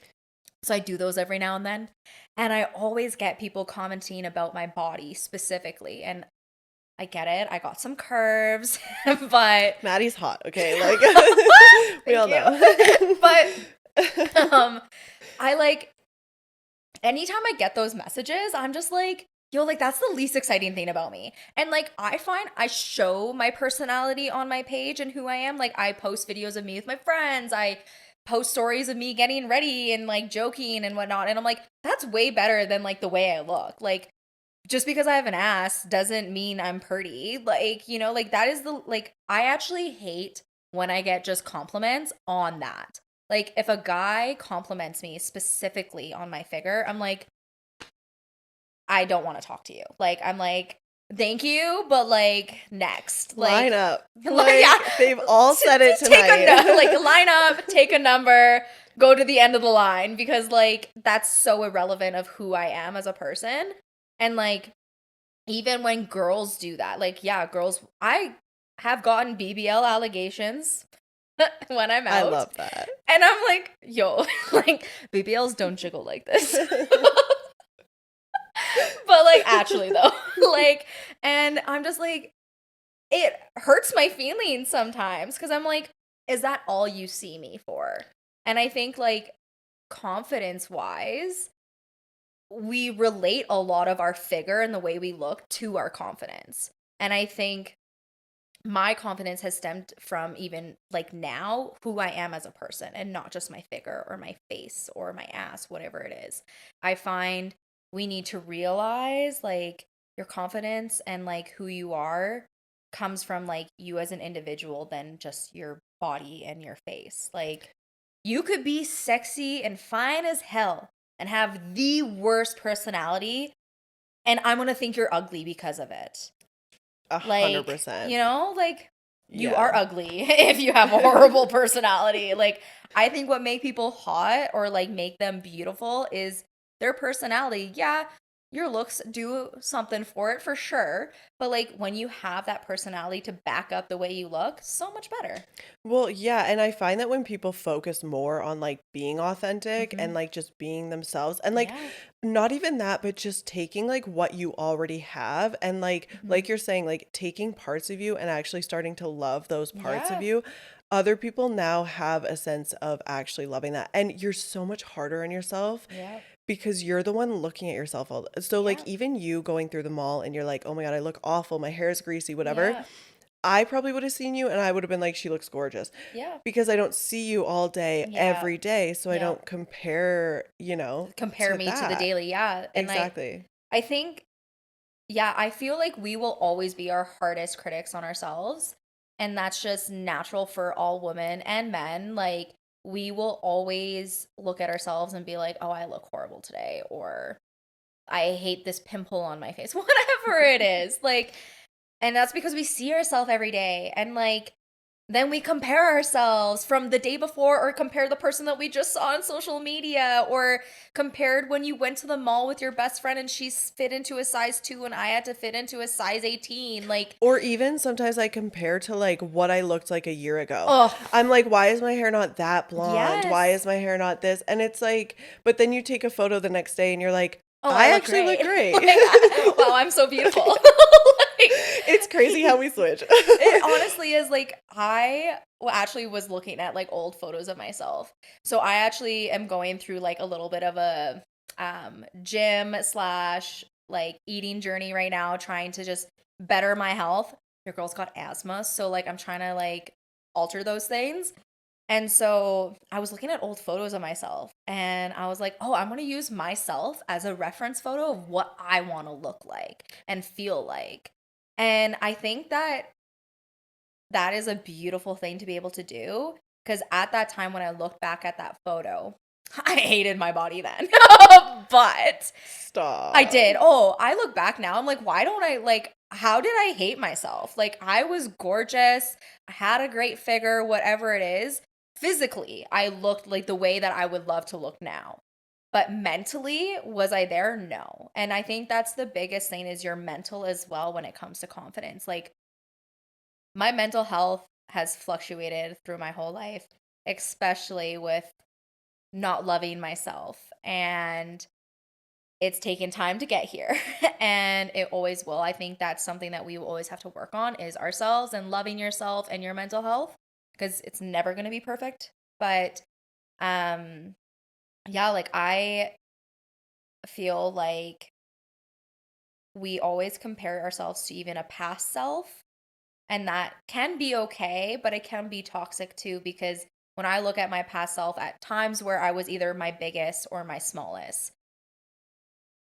So I do those every now and then. And I always get people commenting about my body specifically. And I get it. I got some curves, but Maddie's hot, okay? Like we thank all know. you. But I like anytime I get those messages, I'm just like, yo, like that's the least exciting thing about me. And like I find I show my personality on my page and who I am. Like I post videos of me with my friends. I post stories of me getting ready and like joking and whatnot. And I'm like, that's way better than like the way I look. Like just because I have an ass doesn't mean I'm pretty. Like, you know, like that is the like I actually hate when I get just compliments on that. Like if a guy compliments me specifically on my figure, I'm like, I don't want to talk to you. Like I'm like, thank you, but like next. Line Like up. like yeah. They've all said it Take a tonight. like line up, take a number, go to the end of the line because like that's so irrelevant of who I am as a person. And like even when girls do that, like yeah, girls I have gotten BBL allegations when I'm I out. love that. And I'm like, yo, like BBLs don't jiggle like this. But like actually though, like and I'm just like it hurts my feelings sometimes cuz I'm like is that all you see me for? And I think like confidence wise, we relate a lot of our figure and the way we look to our confidence. And I think my confidence has stemmed from even like now who I am as a person and not just my figure or my face or my ass, whatever it is. I find we need to realize like your confidence and like who you are comes from like you as an individual than just your body and your face. Like you could be sexy and fine as hell and have the worst personality and I'm going to think you're ugly because of it. Like, 100%. you know, like you are Yeah. ugly if you have a horrible personality. Like, I think what make people hot or like make them beautiful is their personality. Yeah, your looks do something for it for sure. But like when you have that personality to back up the way you look, so much better. Well, yeah, and I find that when people focus more on like being authentic and Hmm. like just being themselves and like Yeah. not even that, but just taking like what you already have and Hmm. like you're saying, like taking parts of you and actually starting to love those parts of Yeah. you. Other people now have a sense of actually loving that. And you're so much harder on yourself Yeah. because you're the one looking at yourself so like Yeah. even you going through the mall and you're like, "Oh my God, I look awful. My hair is greasy, whatever." Yeah. I probably would have seen you and I would have been like, she looks gorgeous Yeah. because I don't see you all day, Yeah. every day. So I Yeah. don't compare, Compare to me to the that. daily. Yeah. And Exactly. I think yeah, I feel like we will always be our hardest critics on ourselves. And that's just natural for all women and men. Like, we will always look at ourselves and be like, oh, I look horrible today. Or I hate this pimple on my face, whatever it is. Like, and that's because we see ourselves every day. And like, then we compare ourselves from the day before or compare the person that we just saw on social media or compared when you went to the mall with your best friend and she's fit into a size 2 and I had to fit into a size 18. Like, Or even sometimes I compare to like what I looked like a year ago. oh, I'm like, why is my hair not that blonde? Why is yes. my hair not this? And it's like, but then you take a photo the next day and you're like, Oh, I I look actually great. look great. Like, wow, I'm so beautiful. Like, It's crazy how we switch. it honestly is like I actually was looking at like old photos of myself. So I actually am going through like a little bit of a gym slash like eating journey right now, trying to just better my health. Your girl's got asthma, so like I'm trying to like alter those things. And so I was looking at old photos of myself and I was like, oh, I'm going to use myself as a reference photo of what I want to look like and feel like. And I think that that is a beautiful thing to be able to do. Because at that time, when I look back at that photo, I hated my body then. But I Stop. did. Oh, I look back now. I'm like, why don't I like, how did I hate myself? Like, I was gorgeous. I had a great figure, whatever it is. Physically, I looked like the way that I would love to look now. But mentally, was I there? No. And I think that's the biggest thing is your mental as well when it comes to confidence. Like, my mental health has fluctuated through my whole life, especially with not loving myself. And it's taken time to get here and it always will. I think that's something that we will always have to work on is ourselves and loving yourself and your mental health because it's never going to be perfect. But um yeah, like I feel like we always compare ourselves to even a past self and that can be okay, but it can be toxic too because when I look at my past self at times where I was either my biggest or my smallest,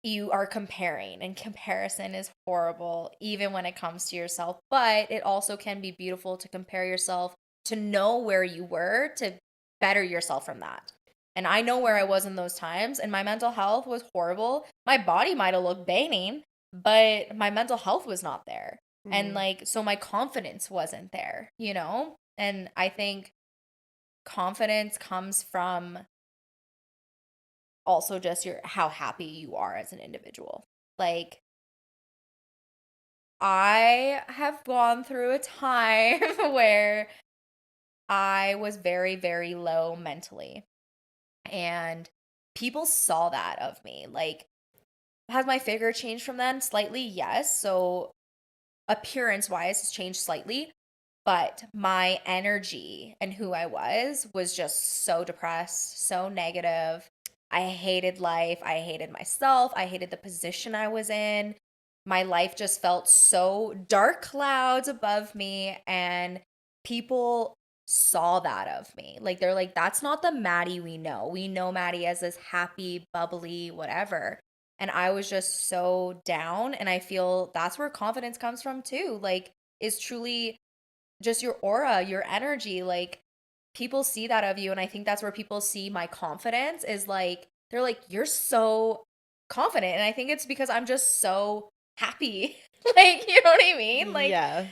you are comparing and comparison is horrible even when it comes to yourself, but it also can be beautiful to compare yourself to know where you were to better yourself from that. And I know where I was in those times and my mental health was horrible. My body might have looked banging, but my mental health was not there. And Mm. like so my confidence wasn't there, you know? And I think confidence comes from also just your how happy you are as an individual. Like I have gone through a time where I was very, very low mentally. And people saw that of me. Like, has my figure changed from then? Slightly, yes. So, appearance wise, it's changed slightly. But my energy and who I was just so depressed, so negative. I hated life. I hated myself. I hated the position I was in. My life just felt so dark clouds above me. And people saw that of me. Like, they're like, that's not the Maddie we know. We know Maddie as this happy, bubbly, whatever. And I was just so down. And I feel that's where confidence comes from too. Like, is truly just your aura, your energy, like people see that of you and I think that's where people see my confidence is like they're like you're so confident and I think it's because I'm just so happy. Like, you know what I mean? Like Yeah.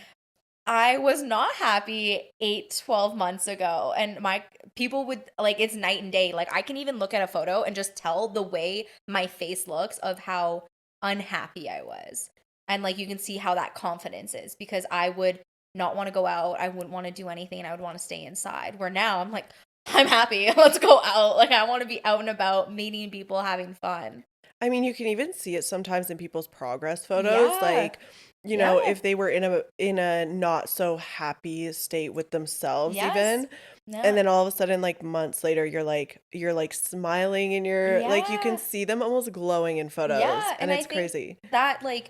I was not happy 8, 12 months ago and my people would like it's night and day. Like I can even look at a photo and just tell the way my face looks of how unhappy I was. And like you can see how that confidence is because I would not want to go out. I wouldn't want to do anything. I would want to stay inside. Where now I'm like, I'm happy. Let's go out. Like I want to be out and about, meeting people, having fun. I mean, you can even see it sometimes in people's progress photos, Yeah. like, Yeah. if they were in a not so happy state with themselves Yes. even, and No. then all of a sudden, like, months later, you're like smiling and you're like, you can Yeah. see them almost glowing in photos, Yeah. and And I it's think crazy. that like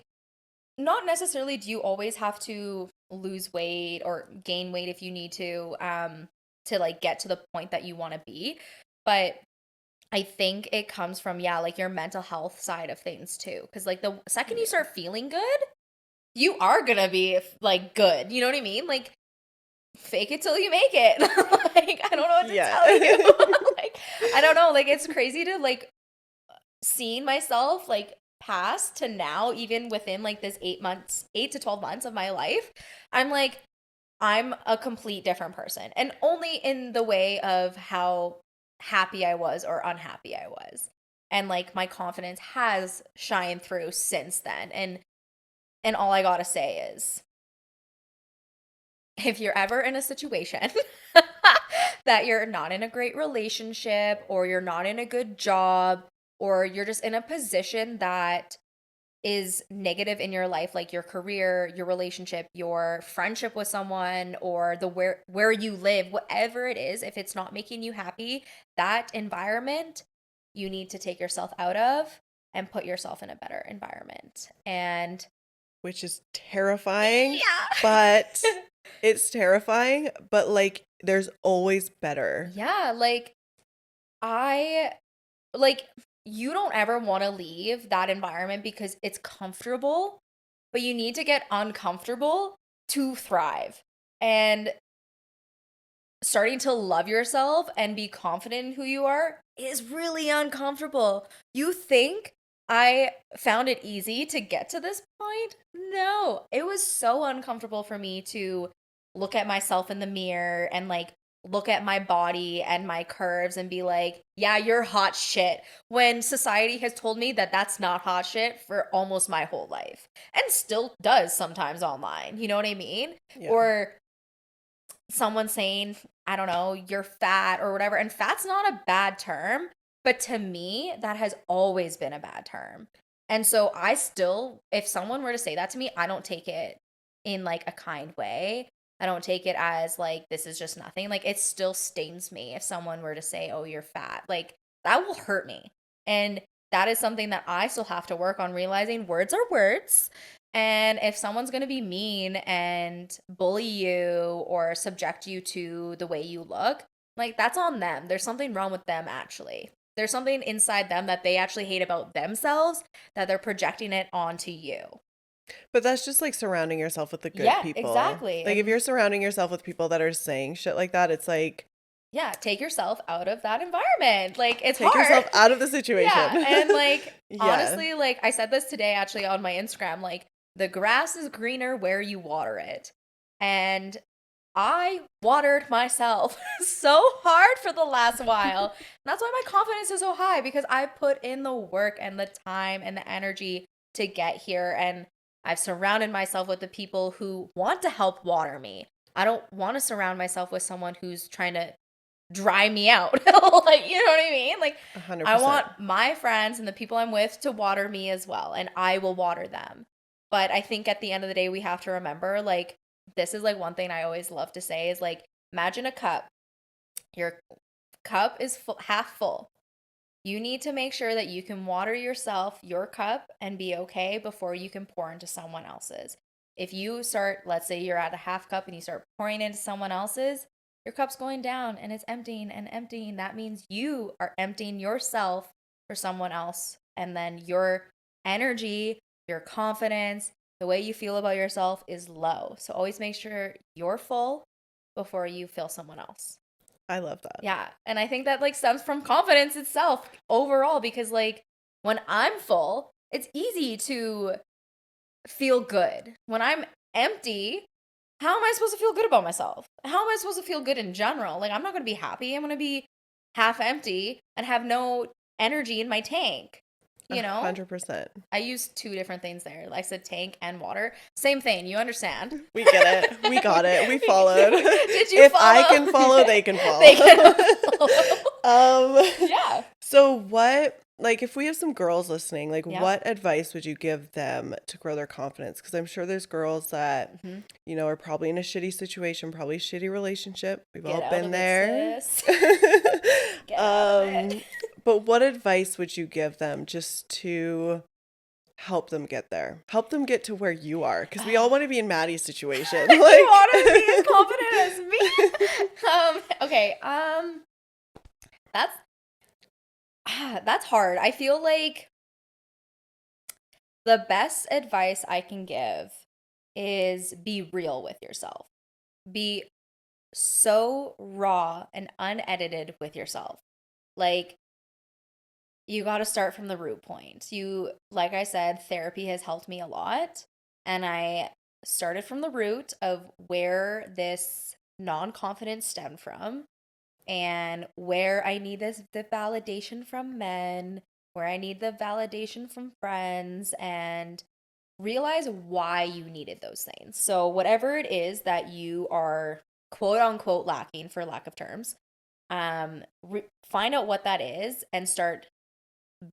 not necessarily do you always have to lose weight or gain weight if you need to like get to the point that you want to be. But I think it comes from yeah, like your mental health side of things too. Cause like the second you Yeah. start feeling good, you are gonna be like good. You know what I mean? Like fake it till you make it. Like I don't know what to Yeah. tell you. Like I don't know. Like it's crazy to like seeing myself like past to now, even within like this 8 months, 8 to 12 months of my life, I'm like, I'm a complete different person. And only in the way of how happy I was or unhappy I was. And like my confidence has shined through since then. And all I gotta say is if you're ever in a situation that you're not in a great relationship or you're not in a good job or you're just in a position that is negative in your life like your career, your relationship, your friendship with someone or the where you live, whatever it is, if it's not making you happy, that environment you need to take yourself out of and put yourself in a better environment. And Which is terrifying, yeah. but it's terrifying, but, like, there's always better. Yeah, like I like you don't ever want to leave that environment because it's comfortable, but you need to get uncomfortable to thrive. And starting to love yourself and be confident in who you are is really uncomfortable. You think I found it easy to get to this point? No, it was so uncomfortable for me to look at myself in the mirror and like look at my body and my curves and be like, yeah, you're hot shit. When society has told me that that's not hot shit for almost my whole life and still does sometimes online. You know what I mean? Yeah. Or someone saying, I don't know, you're fat or whatever. And fat's not a bad term, but to me, that has always been a bad term. And so I still, if someone were to say that to me, I don't take it in like a kind way. I don't take it as like, this is just nothing. Like, it still stings me if someone were to say, oh, you're fat. Like, that will hurt me. And that is something that I still have to work on, realizing words are words. And if someone's going to be mean and bully you or subject you to the way you look, like that's on them. There's something wrong with them, actually. There's something inside them that they actually hate about themselves that they're projecting it onto you. But that's just like surrounding yourself with the good Yeah, people. exactly. Like if And you're surrounding yourself with people that are saying shit like that, it's like yeah, take yourself out of that environment. Like, it's take hard. yourself out of the situation. Yeah. And like, Yeah. honestly, like I said this today actually on my Instagram, like the grass is greener where you water it. And I watered myself so hard for the last while. And that's why my confidence is so high, because I put in the work and the time and the energy to get here. And I've surrounded myself with the people who want to help water me. I don't want to surround myself with someone who's trying to dry me out. Like, you know what I mean? Like, 100%. I want my friends and the people I'm with to water me as well, and I will water them. But I think at the end of the day, we have to remember, like, this is like one thing I always love to say is like, imagine a cup. Your cup is half full. You need to make sure that you can water yourself, your cup, and be okay before you can pour into someone else's. If you start, let's say you're at a half cup and you start pouring into someone else's, your cup's going down and it's emptying and emptying. That means you are emptying yourself for someone else. And then your energy, your confidence, the way you feel about yourself is low. So always make sure you're full before you fill someone else. I love that. Yeah. And I think that like stems from confidence itself overall, because like when I'm full, it's easy to feel good. When I'm empty, how am I supposed to feel good about myself? How am I supposed to feel good in general? Like, I'm not going to be happy. I'm going to be half empty and have no energy in my tank. You know, 100%. I used two different things there. I said tank and water. Same thing. You understand? We get it. We got it. We followed. Did you if follow? I can follow, they can follow. They can follow. Yeah. So what, like if we have some girls listening, like Yeah. what advice would you give them to grow their confidence? Because I'm sure there's girls that, you know, are probably in a shitty situation, probably shitty relationship. We've Get all out been of there. it, sis. Get out of it. But what advice would you give them just to help them get there? Help them get to where you are, because we all want to be in Maddie's situation. Like, You want to be as confident as me? Okay. That's hard. I feel like the best advice I can give is be real with yourself. Be so raw and unedited with yourself. Like, you got to start from the root point. Like I said, therapy has helped me a lot. And I started from the root of where this non-confidence stemmed from and where I need the validation from men, where I need the validation from friends, and realize why you needed those things. So whatever it is that you are quote unquote lacking, for lack of terms, find out what that is and start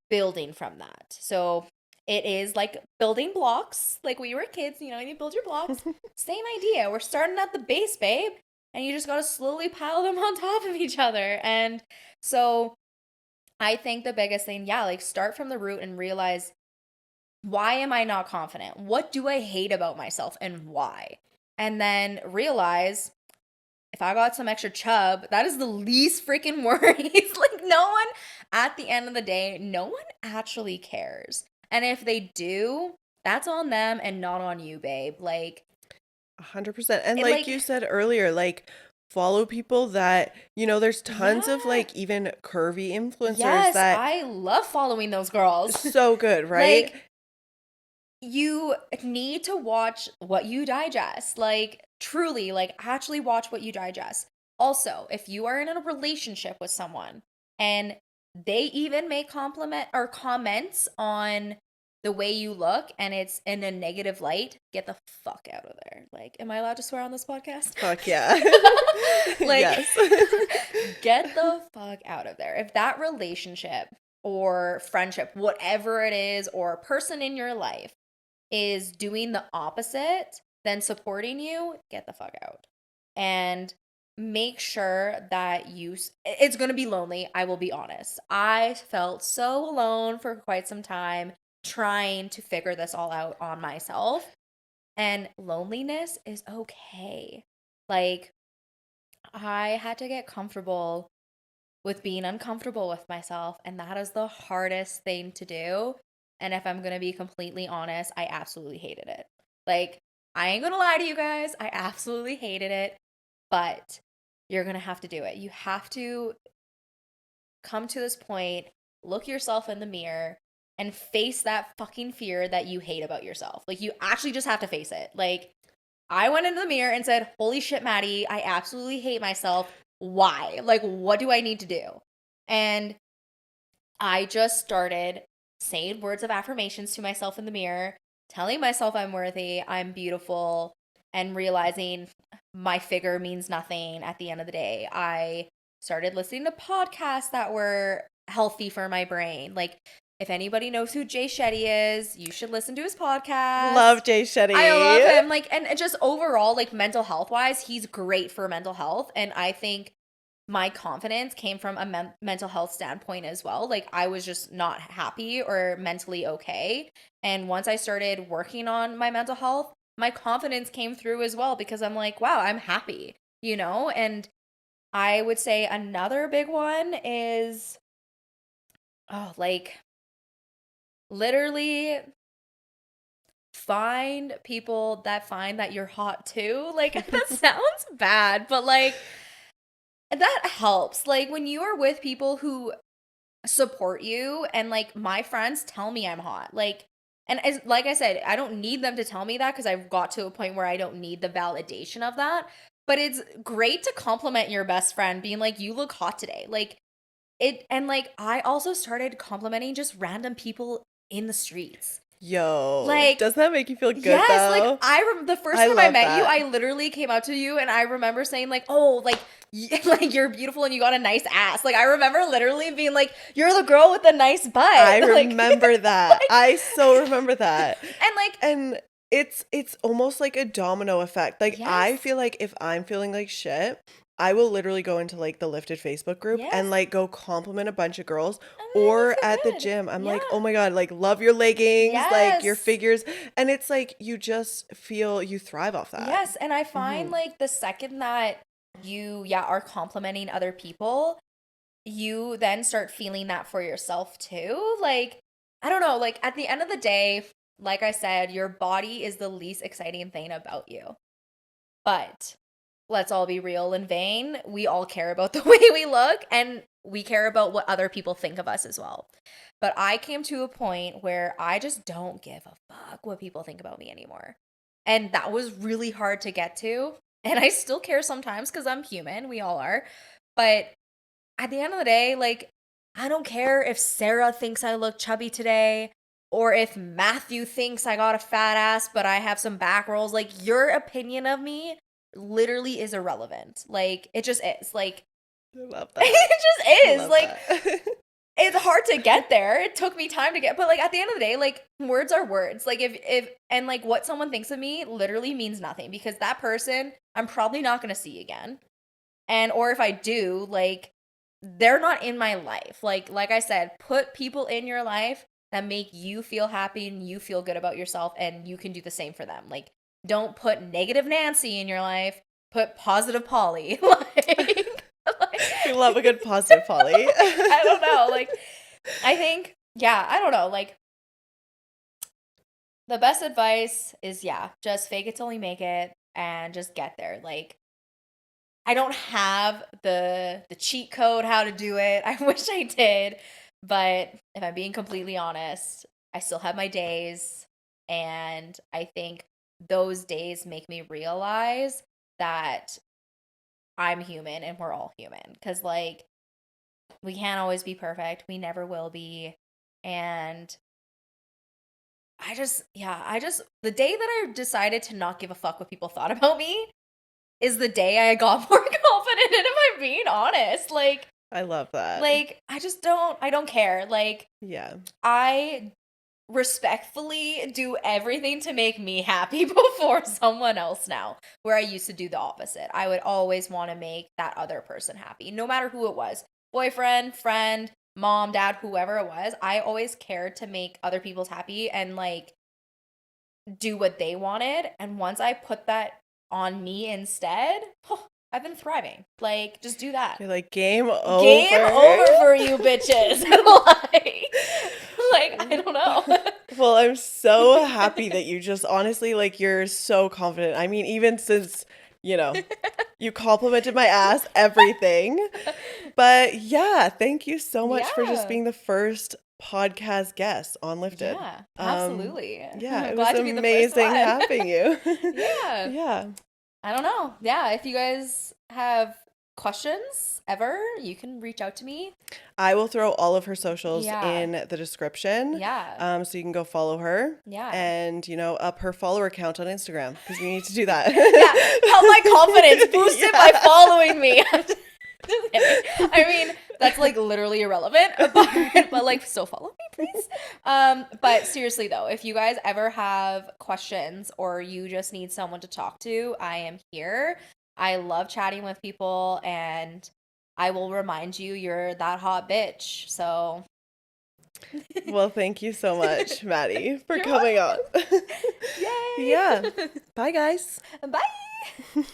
building from that. So it is like building blocks, like when you were kids, you know, you build your blocks. Same idea. We're starting at the base, babe, and you just got to slowly pile them on top of each other. And so I think the biggest thing, yeah, like start from the root and realize, why am I not confident? What do I hate about myself and why? And then realize, if I got some extra chub, that is the least freaking worries. Like, no one, at the end of the day, no one actually cares. And if they do, that's on them and not on you, babe. Like, 100%. And It like like you said earlier, like follow people that, there's tons of yeah. like even curvy influencers Yes, that I love following those girls. so good, right? Like you need to watch what you digest. Like truly, like actually watch what you digest. Also, if you are in a relationship with someone and they even make compliment or comments on the way you look and it's in a negative light, get the fuck out of there. Like, am I allowed to swear on this podcast? Fuck yeah. Like, Yes. get the fuck out of there. If that relationship or friendship, whatever it is, or person in your life is doing the opposite than supporting you, get the fuck out. And make sure that it's going to be lonely, I will be honest. I felt so alone for quite some time trying to figure this all out on myself. And loneliness is okay. Like, I had to get comfortable with being uncomfortable with myself, and that is the hardest thing to do. And if I'm going to be completely honest, I absolutely hated it. Like, I ain't going to lie to you guys, I absolutely hated it, but you're going to have to do it. You have to come to this point, look yourself in the mirror and face that fucking fear that you hate about yourself. Like, you actually just have to face it. Like, I went into the mirror and said, "Holy shit, Maddie, I absolutely hate myself. Why? Like, what do I need to do?" And I just started saying words of affirmations to myself in the mirror, telling myself I'm worthy, I'm beautiful, and realizing my figure means nothing at the end of the day. I started listening to podcasts that were healthy for my brain. Like, if anybody knows who Jay Shetty is, you should listen to his podcast. Love Jay I love Shetty. him. Like, and just overall, like mental health wise, he's great for mental health. And I think my confidence came from a mental health standpoint as well. Like, I was just not happy or mentally okay. And once I started working on my mental health, my confidence came through as well because I'm like, wow, I'm happy, you know? And I would say another big one is, oh, like literally find people that find that you're hot too. Like, that sounds bad, but like, that helps. Like, when you are with people who support you and like my friends tell me I'm hot. Like, and as like I said, I don't need them to tell me that because I've got to a point where I don't need the validation of that. But it's great to compliment your best friend being like, "You look hot today." Like, it and like I also started complimenting just random people in the streets. Yo, Like, doesn't that make you feel good yes, like though? the first I time I love met you, that. I literally came out to you and I remember saying like, "Oh, like like you're beautiful and you got a nice ass." Like, I remember literally being like, "You're the girl with the nice I butt." Like, remember that. like I so remember that. and like And it's almost like a domino effect. Like I yes. feel like if I'm feeling like shit, I will literally go into like the Lifted Facebook group and Yes. like go compliment a bunch of girls. And then you Or at the feel good. gym, I'm like, oh Yeah. my God, like love your leggings, like your Yes. figures. And it's like you just feel you thrive off that. Yes, and I find Hmm. like the second that you are complimenting other people, you then start feeling that for yourself too. Like, I don't know, like at the end of the day, like I said, your body is the least exciting thing about you. But let's all be real and vain. We all care about the way we look and we care about what other people think of us as well. But I came to a point where I just don't give a fuck what people think about me anymore. And that was really hard to get to. And I still care sometimes because I'm human. We all are. But at the end of the day, like, I don't care if Sarah thinks I look chubby today or if Matthew thinks I got a fat ass, but I have some back rolls. Like, your opinion of me literally is irrelevant. Like, it just is. Like, I love that. it just I is. love Like, that. it's hard to get there. It took me time to get, but like at the end of the day, like words are words. Like if and like what someone thinks of me literally means nothing because that person I'm probably not going to see again. And or if I do, like they're not in my life. Like I said, put people in your life that make you feel happy and you feel good about yourself and you can do the same for them. Like don't put negative Nancy in your life, put positive Polly. We love a good positive Polly. I don't know. Like I think yeah, I don't know. Like the best advice is yeah, just fake it till you make it. and just get there. Like, I don't have the cheat code how to do it. I wish I did, but if I'm being completely honest, I still have my days, and I think those days make me realize that I'm human and we're all human, cuz like we can't always be perfect. We never will be. And the day that I decided to not give a fuck what people thought about me is the day I got more confident in, if I'm being honest. I love that. I don't care. Like, Yeah. I respectfully do everything to make me happy before someone else now, where I used to do the opposite. I would always want to make that other person happy, no matter who it was. Boyfriend, friend, mom, dad, whoever it was. I always cared to make other people's happy and like do what they wanted. And once I put that on me instead, I've been thriving. Like, just do that. You're like, game over. Game over for you bitches. like, I don't know. Well, I'm so happy that you just honestly, like, you're so confident. I mean, even since, you complimented my ass, everything. But yeah, thank you so much for just being the first podcast guest on Lifted. Yeah, absolutely. Yeah, it was glad to be the first amazing one. having you. Yeah. Yeah. I don't know. Yeah, if you guys have questions ever, you can reach out to me. I will throw all of her socials Yeah. in the description. Yeah. So you can go follow her. Yeah. And, up her follower count on Instagram because we need to do that. Yeah. Help my confidence. Boost it by following me. Just kidding. I mean, that's like literally irrelevant, but like still follow me, please. But seriously though, if you guys ever have questions or you just need someone to talk to, I am here. I love chatting with people, and I will remind you you're that hot bitch. So well, thank you so much, Maddie, for You're coming on. Yay! Yeah. Bye, guys. Bye.